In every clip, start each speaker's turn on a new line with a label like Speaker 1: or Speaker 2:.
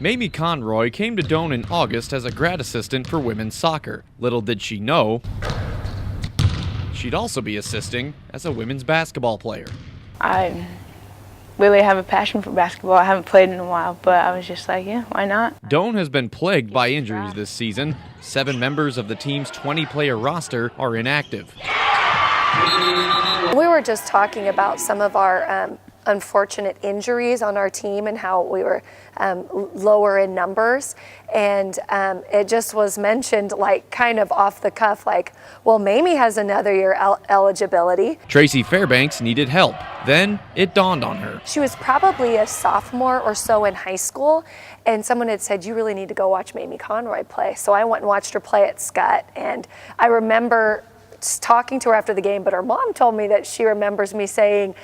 Speaker 1: Mamie Conroy came to Doane in August as a grad assistant for women's soccer. Little did she know, she'd also be assisting as a women's basketball player.
Speaker 2: I really have a passion for basketball. I haven't played in a while, but I was just like, yeah, why not?
Speaker 1: Doane has been plagued by injuries this season. 7 members of the team's 20-player roster are inactive.
Speaker 3: We were just talking about some of our unfortunate injuries on our team and how we were lower in numbers, and it just was mentioned, like, kind of off the cuff, like, well, Mamie has another year eligibility.
Speaker 1: Tracy Fairbanks needed help. Then it dawned on her.
Speaker 3: She was probably a sophomore or so in high school, and someone had said, you really need to go watch Mamie Conroy play. So I went and watched her play at Scott, and I remember talking to her after the game, but her mom told me that she remembers me saying,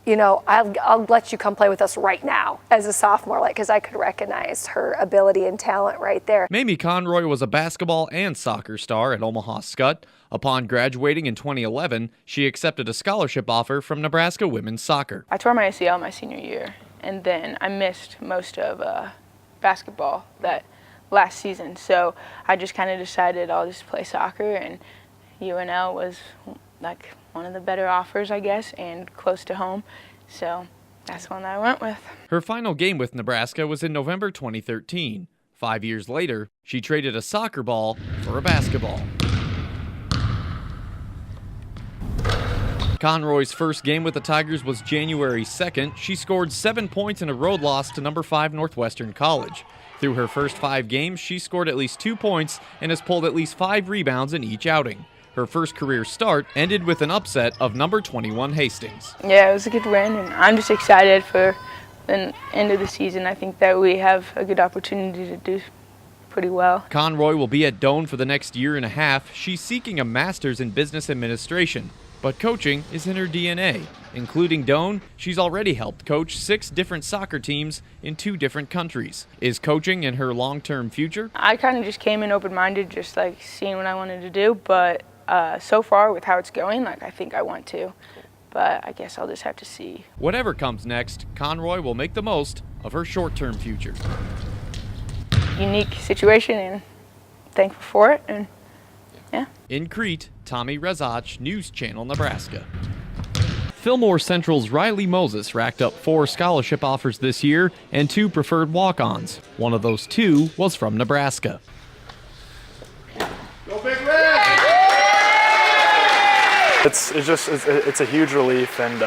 Speaker 3: you know, I'll let you come play with us right now as a sophomore, like, because I could recognize her ability and talent right there.
Speaker 1: Mamie Conroy was a basketball and soccer star at Omaha Skutt. Upon graduating in 2011, she accepted a scholarship offer from Nebraska women's soccer.
Speaker 2: I tore my ACL my senior year, and then I missed most of basketball that last season. So I just kind of decided I'll just play soccer, and UNL was like one of the better offers, I guess, and close to home. So that's one I went with.
Speaker 1: Her final game with Nebraska was in November 2013. 5 years later, she traded a soccer ball for a basketball. Conroy's first game with the Tigers was January 2nd. She scored 7 points in a road loss to number 5 Northwestern College. Through her first 5 games, she scored at least 2 points and has pulled at least 5 rebounds in each outing. Her first career start ended with an upset of number 21 Hastings.
Speaker 2: Yeah, it was a good win, and I'm just excited for the end of the season. I think that we have a good opportunity to do pretty well.
Speaker 1: Conroy will be at Doane for the next year and a half. She's seeking a master's in business administration, but coaching is in her DNA. Including Doane, she's already helped coach 6 different soccer teams in 2 different countries. Is coaching in her long-term future?
Speaker 2: I kind of just came in open-minded, just like seeing what I wanted to do, but so far with how it's going, like, I think I want to, but I guess I'll just have to see.
Speaker 1: Whatever comes next, Conroy will make the most of her short-term future.
Speaker 2: Unique situation, and thankful for it, and yeah.
Speaker 1: In Crete, Tommy Rezac, News Channel Nebraska. Fillmore Central's Riley Moses racked up 4 scholarship offers this year and 2 preferred walk-ons. One of those 2 was from Nebraska.
Speaker 4: Go Big Red! It's a huge relief, and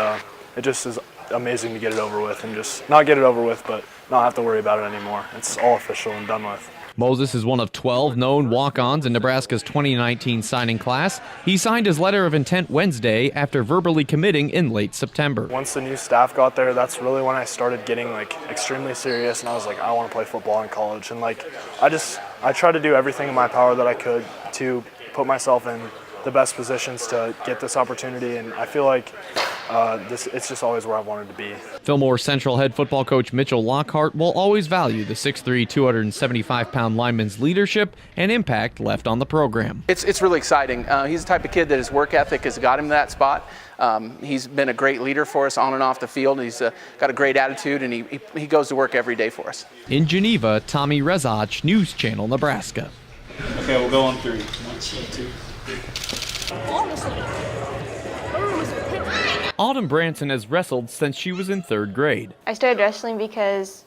Speaker 4: it just is amazing to get it over with, and just not get it over with, but not have to worry about it anymore. It's all official and done with.
Speaker 1: Moses is one of 12 known walk-ons in Nebraska's 2019 signing class. He signed his letter of intent Wednesday after verbally committing in late September.
Speaker 4: Once the new staff got there, that's really when I started getting, like, extremely serious, and I was like, I want to play football in college. And, like, I tried to do everything in my power that I could to put myself in the best positions to get this opportunity, and I feel like it's just always where I've wanted to be.
Speaker 1: Fillmore Central head football coach Mitchell Lockhart will always value the 6'3", 275-pound lineman's leadership and impact left on the program.
Speaker 5: It's really exciting. He's the type of kid that his work ethic has got him to that spot. He's been a great leader for us on and off the field. He's got a great attitude, and he goes to work every day for us.
Speaker 1: In Geneva, Tommy Rezac, News Channel Nebraska.
Speaker 6: Okay, we'll go on 3. 1, 2, 3.
Speaker 1: Autumn Branson has wrestled since she was in 3rd grade.
Speaker 7: I started wrestling because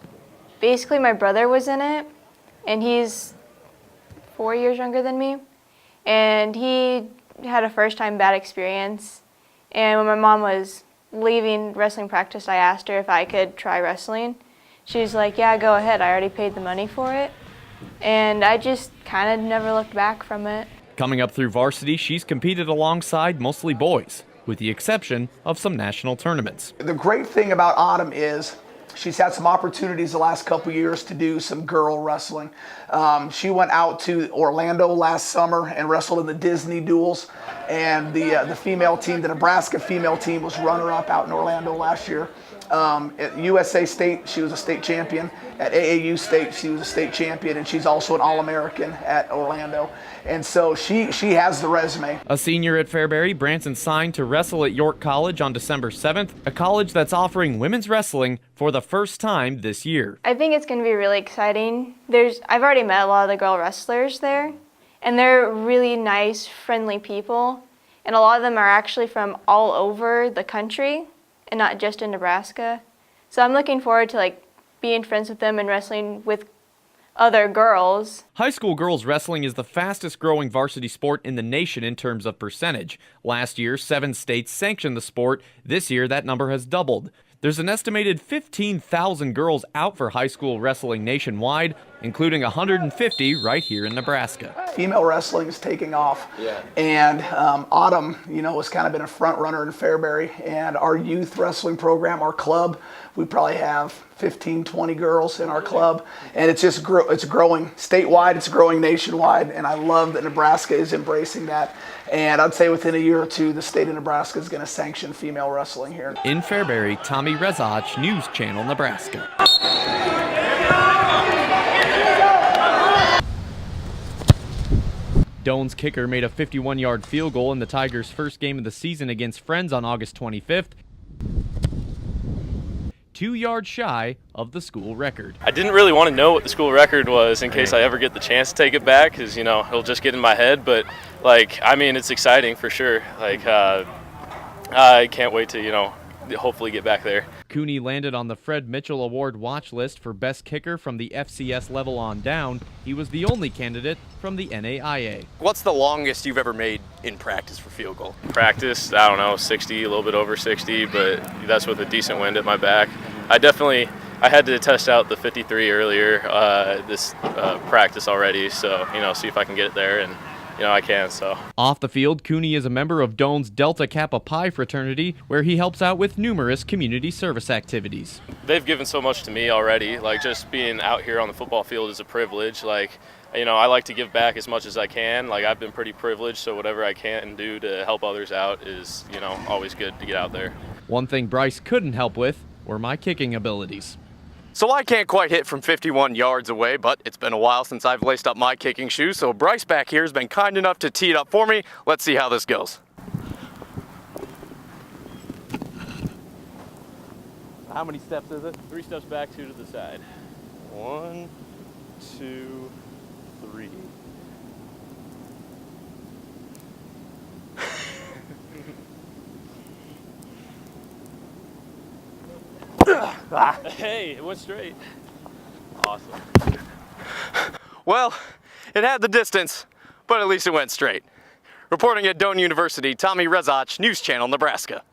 Speaker 7: basically my brother was in it, and he's 4 years younger than me, and he had a first-time bad experience. And when my mom was leaving wrestling practice, I asked her if I could try wrestling. She was like, yeah, go ahead, I already paid the money for it. And I just kind of never looked back from it.
Speaker 1: Coming up through varsity, she's competed alongside mostly boys, with the exception of some national tournaments.
Speaker 8: The great thing about Autumn is she's had some opportunities the last couple years to do some girl wrestling. She went out to Orlando last summer and wrestled in the Disney duels, and the female team, the Nebraska female team, was runner-up out in Orlando last year. At USA State, she was a state champion. At AAU State, she was a state champion, and she's also an All-American at Orlando. And so she has the resume.
Speaker 1: A senior at Fairbury, Branson signed to wrestle at York College on December 7th, a college that's offering women's wrestling for the first time this year.
Speaker 7: I think it's going to be really exciting. I've already met a lot of the girl wrestlers there, and they're really nice, friendly people. And a lot of them are actually from all over the country and not just in Nebraska. So I'm looking forward to being friends with them and wrestling with other girls.
Speaker 1: High school girls wrestling is the fastest growing varsity sport in the nation in terms of percentage. Last year, 7 states sanctioned the sport. This year, that number has doubled. There's an estimated 15,000 girls out for high school wrestling nationwide, including 150 right here in Nebraska.
Speaker 8: Female wrestling is taking off. And Autumn, has kind of been a front runner in Fairbury. And our youth wrestling program, our club, we probably have 15, 20 girls in our club. And it's just it's growing statewide, it's growing nationwide. And I love that Nebraska is embracing that. And I'd say within a year or two, the state of Nebraska is going to sanction female wrestling here.
Speaker 1: In Fairbury, Tommy Rezac, News Channel Nebraska. Doane's kicker made a 51-yard field goal in the Tigers' first game of the season against Friends on August 25th. 2 yards shy of the school record.
Speaker 9: I didn't really want to know what the school record was in case I ever get the chance to take it back, because it'll just get in my head. But it's exciting for sure. I can't wait to hopefully get back there.
Speaker 1: Cooney landed on the Fred Mitchell Award watch list for best kicker from the FCS level on down. He was the only candidate from the NAIA.
Speaker 10: What's the longest you've ever made in practice for field goal?
Speaker 9: Practice, I don't know, 60, a little bit over 60, but that's with a decent wind at my back. I had to test out the 53 earlier this practice already, so see if I can get it there, and I can. So
Speaker 1: off the field, Cooney is a member of Doane's Delta Kappa Pi fraternity, where he helps out with numerous community service activities.
Speaker 9: They've given so much to me already. Just being out here on the football field is a privilege. I like to give back as much as I can. I've been pretty privileged, so whatever I can do to help others out is, always good to get out there.
Speaker 1: One thing Bryce couldn't help with were my kicking abilities.
Speaker 10: So I can't quite hit from 51 yards away, but it's been a while since I've laced up my kicking shoes, so Bryce back here has been kind enough to tee it up for me. Let's see how this goes.
Speaker 9: How many steps is it? 3 steps back, 2 to the side. 1, 2, 3. Hey, it went straight. Awesome.
Speaker 10: Well, it had the distance, but at least it went straight. Reporting at Doane University, Tommy Rezac, News Channel Nebraska.